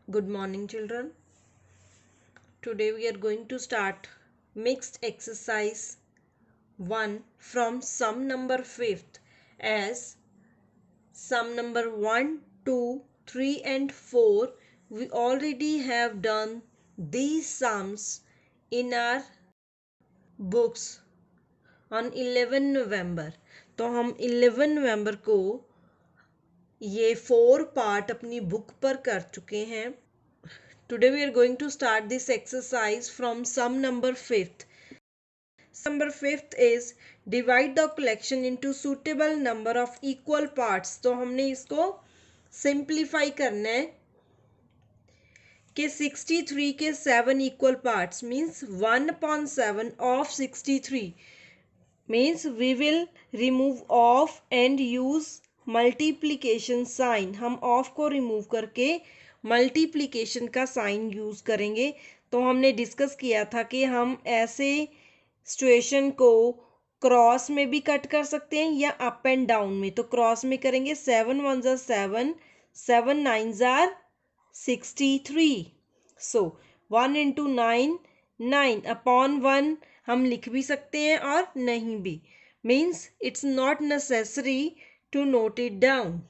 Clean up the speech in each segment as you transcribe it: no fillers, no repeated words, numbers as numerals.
Good morning, children. Today we are going to start mixed exercise 1 from sum number 5th, as sum number 1, 2, 3 and 4 we already have done these sums in our books on 11 November. तो हम 11 नवंबर को ये 4 part अपनी book पर कर चुके हैं. Today we are going to start this exercise from sum number 5th. Sum number 5th is divide the collection into suitable number of equal parts. तो हमने इसको simplify करना है कि 63 के 7 equal parts means 1/7 of 63 means we will remove off and use multiplication sign. हम off को remove करके मल्टीप्लिकेशन का साइन यूज करेंगे. तो हमने डिस्कस किया था कि हम ऐसे सिचुएशन को क्रॉस में भी कट कर सकते हैं या अप एंड डाउन में. तो क्रॉस में करेंगे 7 1s are 7, 7 9s are 63. So 1 into 9 9 upon 1 हम लिख भी सकते हैं और नहीं भी. Means it's not necessary to note it down.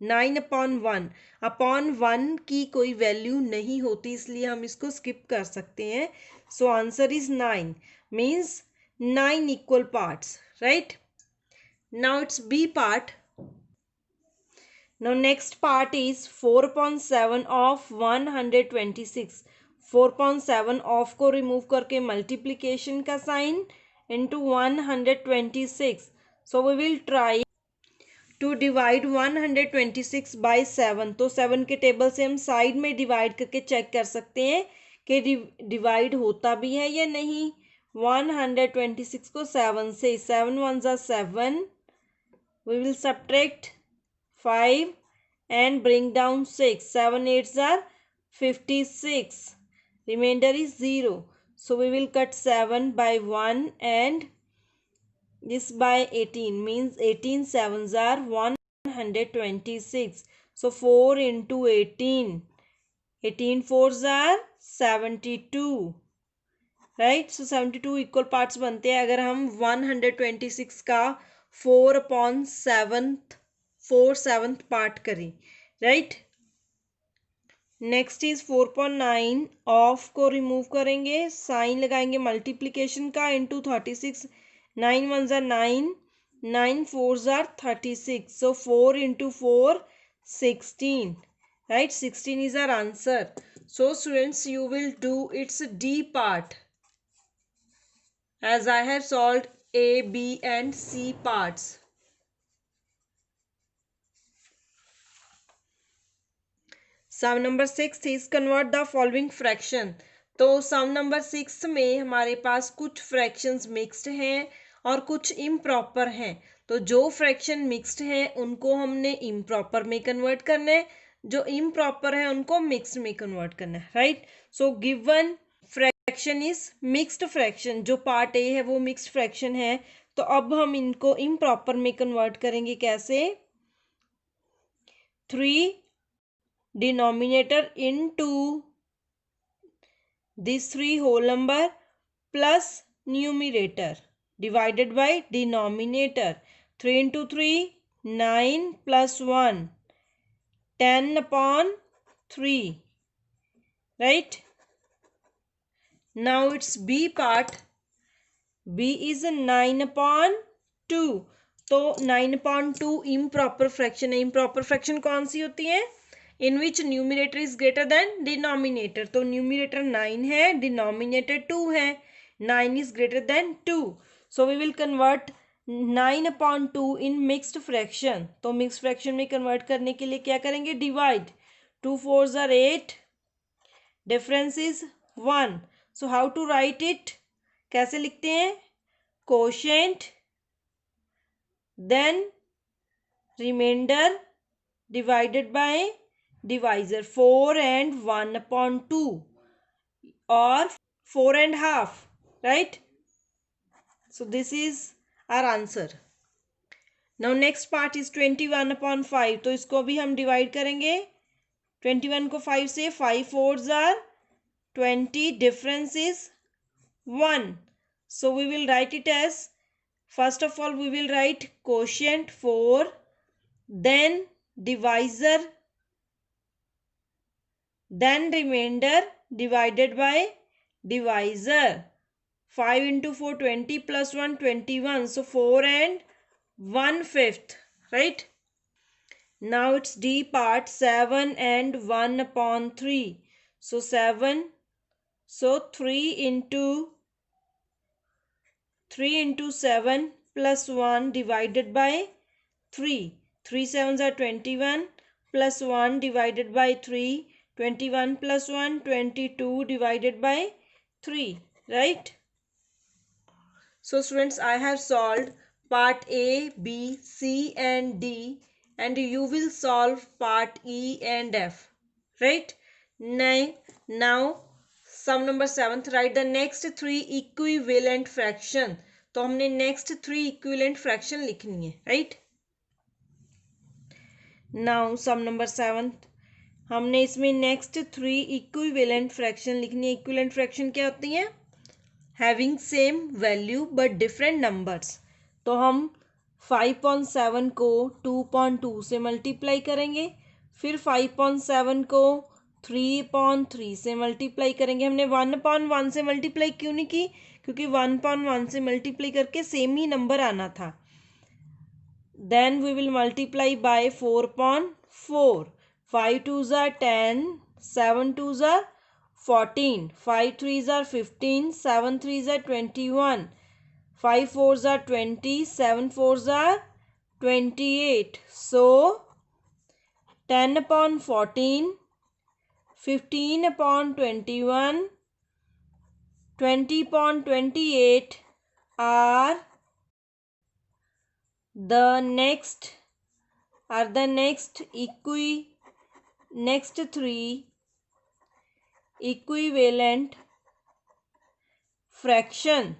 9/1 upon 1 की कोई वैल्यू नहीं होती, इसलिए हम इसको स्किप कर सकते हैं. So answer is 9 means 9 equal parts. Right now it's B part. Now next part is 4/7 of 126. 4/7 of को रिमूव करके मल्टीप्लीकेशन का sign into 126. So we will try to divide 126 by 7. तो 7 के टेबल से हम साइड में डिवाइड करके check कर सकते हैं कि डिवाइड होता भी है या नहीं. 126 को 7 से 7 1s are 7. We will subtract 5 and bring down 6. 7 8s are 56. Remainder is 0. So we will cut 7 by 1 and this by 18 means 18 7s are 126. So 4 into 18. 18 4s are 72. Right? So 72 equal parts बनते हैं अगर हम 126 का 4/7 part करें. Right next is 4/9 of को remove करेंगे, sign लगाएंगे multiplication का into 36. 9 1s are 9, 9 4s are 36. So 4 into 4 16. Right, 16 is our answer. So students, you will do its D part as I have solved A, B and C parts. Sum number 6 is convert the following fraction. तो सम number 6 में हमारे पास कुछ fractions mixed हैं और कुछ improper हैं. तो जो फ्रैक्शन मिक्स्ड हैं उनको हमने इम्प्रॉपर में कन्वर्ट करना है, जो इम्प्रॉपर है उनको मिक्स्ड में कन्वर्ट करना है. Right so given fraction is mixed fraction. जो पार्ट ए है वो मिक्स्ड फ्रैक्शन है. तो अब हम इनको इम्प्रॉपर में कन्वर्ट करेंगे. कैसे? 3 denominator into this 3 whole number plus numerator divided by denominator. 3 into 3 9 plus 1 10/3. Right now it's B part. B is 9/2. तो 9/2 इम्प्रॉपर फ्रैक्शन है. इम्प्रॉपर फ्रैक्शन कौन सी होती है? In which numerator is greater than denominator. तो numerator 9 है, denominator 2 है. 9 is greater than 2. So we will convert 9/2 in mixed fraction. तो मिक्स्ड फ्रैक्शन में कन्वर्ट करने के लिए क्या करेंगे? Divide. 2 4s are 8. Difference is 1. So how to write it? कैसे लिखते हैं? Quotient then remainder divided by divisor. 4 and 1/2 or 4 and half. Right, so this is our answer. Now next part is 21/5. तो इसको भी हम डिवाइड करेंगे 21 को 5 से, 5 4s are 20, difference is 1. So we will write it as, first of all we will write quotient 4, then divisor, then remainder divided by divisor. 5 into 4 20 plus 1 21, so 4 and 1/5, right? Now it's D part, 7 and 1 upon 3. So 7, so 3 into 7 plus 1 divided by 3. 3 sevens are 21 plus 1 divided by 3. 21 plus 1 22 divided by 3, right? So students, I have solved part A, B, C and D, and you will solve part E and F, right? Now sum number 7th, write the next 3 equivalent fraction. तो हमने next 3 equivalent fraction लिखनी है, right? Now sum number 7th, हमने इसमें next 3 equivalent fraction लिखनी है. equivalent fraction क्या होती है? Having same value but different numbers. तो हम 5.7 को 2.2 से मल्टीप्लाई करेंगे, फिर 5.7 को 3.3 से मल्टीप्लाई करेंगे. हमने 1.1 से मल्टीप्लाई क्यों नहीं की? क्योंकि 1.1 से मल्टीप्लाई करके सेम ही नंबर आना था. Then we will multiply by 4.4. 5 2s are 10, 7 2s are 14, 5 3s are 15, 7 3s are 21, 5 4s are 20, 7 4s are 28. So 10 upon 14, 15 upon 21, 20 upon 28 are the next three equivalent fraction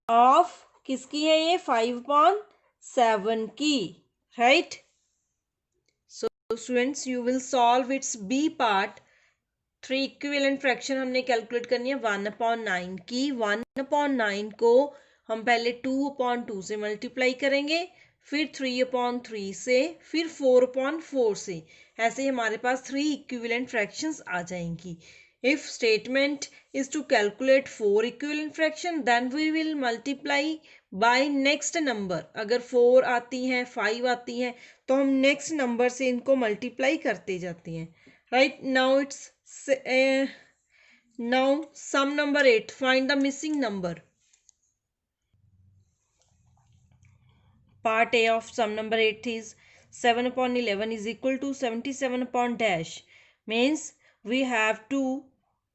of किसकी है ये? 5.7 की, right? So students, you will solve its B part. 3 equivalent fraction हमने calculate करनी है 1/9 की. 1/9 को हम पहले 2/2 से मल्टीप्लाई करेंगे, फिर 3/3 से, फिर 4/4 से. ऐसे हमारे पास 3 equivalent fractions आ जाएंगी. If statement is to calculate 4 equivalent fraction, then we will multiply by next number. अगर 4 आती हैं, 5 आती हैं, तो हम next number से इनको मल्टीप्लाई करते जाते हैं, right? Now sum number 8, find the missing number. Part A of sum number 8 is 7/11 is equal to 77 upon dash. Means we have to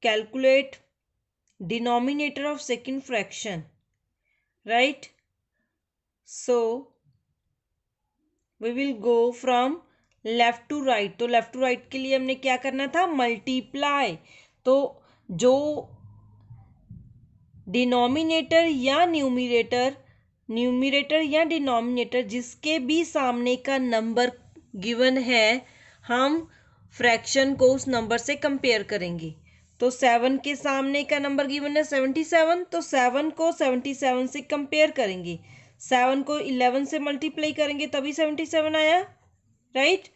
calculate denominator of second fraction, right? So we will go from left to right. तो left to right के लिए हमने क्या करना था? Multiply. तो जो denominator या न्यूमिरेटर या डिनोमिनेटर जिसके भी सामने का नंबर गिवन है, हम फ्रैक्शन को उस नंबर से कंपेयर करेंगे. तो 7 के सामने का नंबर गिवन है 77, तो 7 को 77 से कंपेयर करेंगे. 7 को 11 से मल्टीप्लाई करेंगे तभी 77 आया, राइट?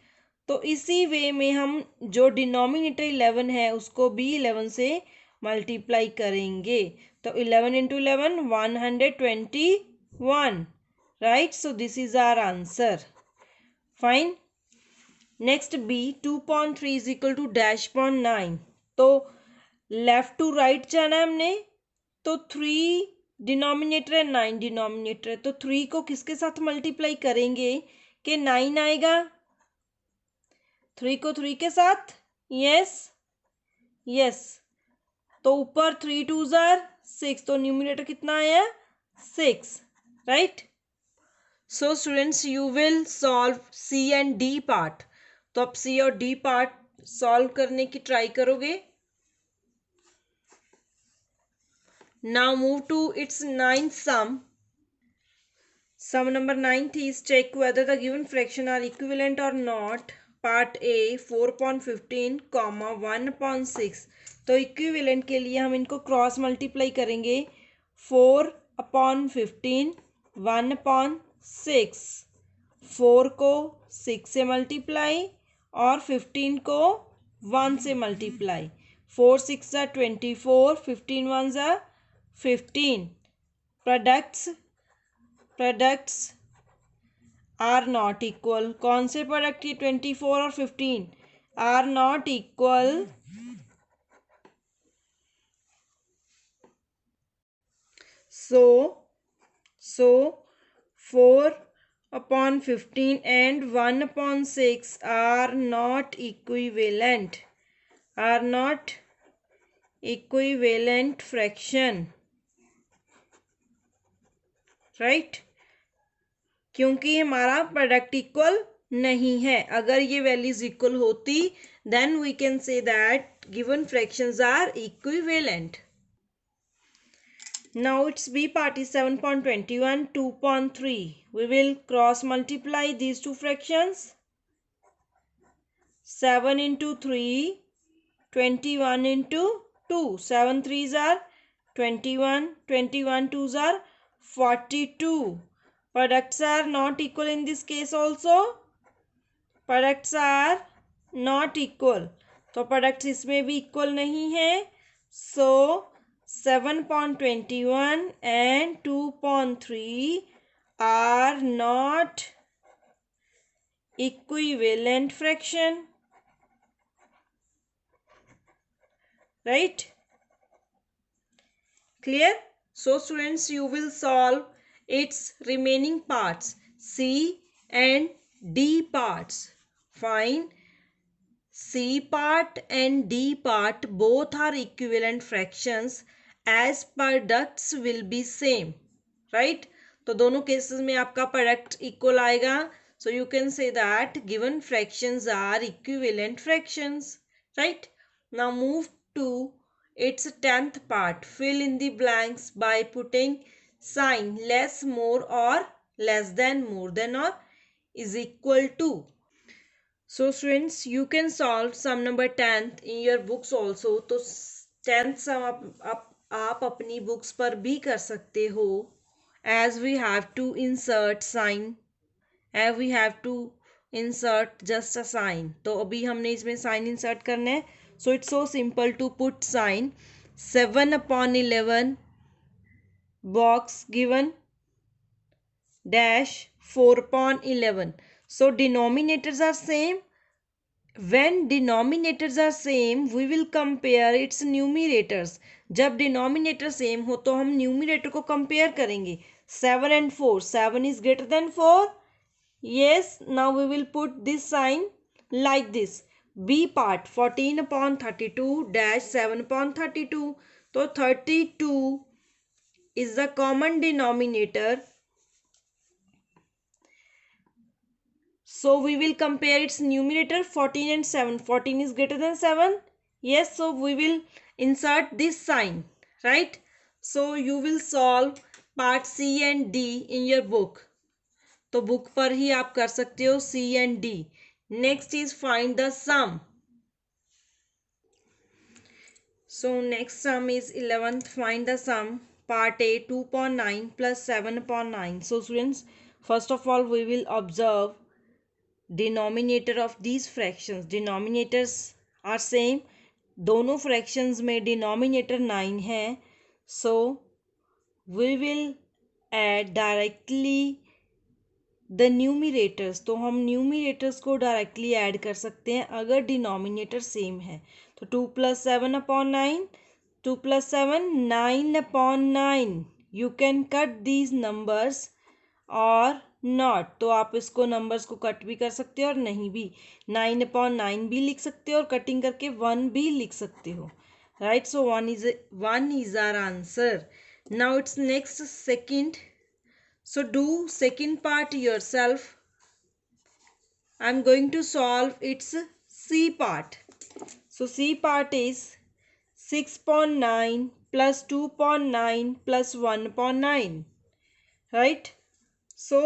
तो इसी वे में हम जो डिनोमिनेटर 11 है उसको भी 11 से मल्टीप्लाई करेंगे. तो 11 into 11 121, right? So this is our answer. Fine. Next B, 2.3 is equal to -0.9. तो लेफ्ट टू राइट जाना है हमने. तो 3 डिनोमिनेटर है, 9 डिनोमिनेटर है. तो 3 को किसके साथ मल्टीप्लाई करेंगे कि 9 आएगा? 3 को 3 के साथ, यस. तो ऊपर 3 2s are 6, तो न्यूमिनेटर कितना आया? 6, right? So students, you will solve C and D part. तो अब C और D पार्ट सॉल्व करने की ट्राई करोगे. Now move to its ninth sum. Sum number 9 is check whether the given fraction are equivalent or not. Part A 4/15 comma 1/6। तो equivalent के लिए हम इनको क्रॉस मल्टीप्लाई करेंगे। 4/15 1/6, 4 को 6 से मल्टीप्लाई और 15 को 1 से मल्टीप्लाई। 4 6 ज़ा 24, 15 1 ज़ा 15। Products are not equal. कौन से प्रोडक्ट की? 24 और 15 are not equal. So 4/15 and 1/6 are not equivalent fraction, right? क्योंकि हमारा प्रोडक्ट इक्वल नहीं है। अगर ये वैल्यूज इक्वल होती then we can say that given fractions are equivalent. Now its B part is 7/21 2/3. We will cross multiply these two fractions. 7 into 3, 21 into 2. 7 3s are 21, 21 2s are 42. Products are not equal in this case also. Products are not equal. तो products इसमें भी equal नहीं है. So 7/21 and 2/3 are not equivalent fraction, right? Clear? So students, you will solve its remaining parts, C and D parts. Find C part and D part, both are equivalent fractions as products will be same, right? तो दोनों cases में आपका product equal आएगा. So you can say that given fractions are equivalent fractions, right? Now move to its 10th part. Fill in the blanks by putting sign less, more or less than, more than or is equal to. So students, you can solve sum number 10th in your books also. तो 10th sum आप अपनी books पर भी कर सकते हो. As we have to insert sign, as we have to insert just a sign. तो अभी हमने इसमें sign insert करना है. So it's so simple to put sign. 7/11 box given dash 4/11. So denominators are same. When denominators are same, we will compare its numerators. जब denominator same हो तो हम numerator को compare करेंगे. 7 and 4. 7 is greater than 4. Yes, now we will put this sign like this. B part 14/32 dash 7/32. तो 32 is the common denominator. So we will compare its numerator 14 and 7. 14 is greater than 7. Yes, so we will insert this sign, right? So you will solve part C and D in your book. तो book पर ही आप कर सकते हो C and D. Next is find the sum. So next sum is 11th. Find the sum. Part A 2/9 plus 7/9. So students, first of all we will observe denominator of these fractions. Denominators are same. दोनों fractions में denominator 9 है. So we will add directly the numerators. तो हम numerators को directly add कर सकते हैं अगर denominator same है. तो 2 plus 7/9, 2 plus 7 9/9. You can cut these numbers or not. तो आप इसको नंबर्स को कट भी कर सकते हो और नहीं भी. 9/9 भी लिख सकते हो और कटिंग करके 1 भी लिख सकते हो, right? So 1 is our answer. Now it's next second. So do second part yourself. I'm going to solve its C part. So C part is 6/9 plus 2/9 plus 1/9, right? So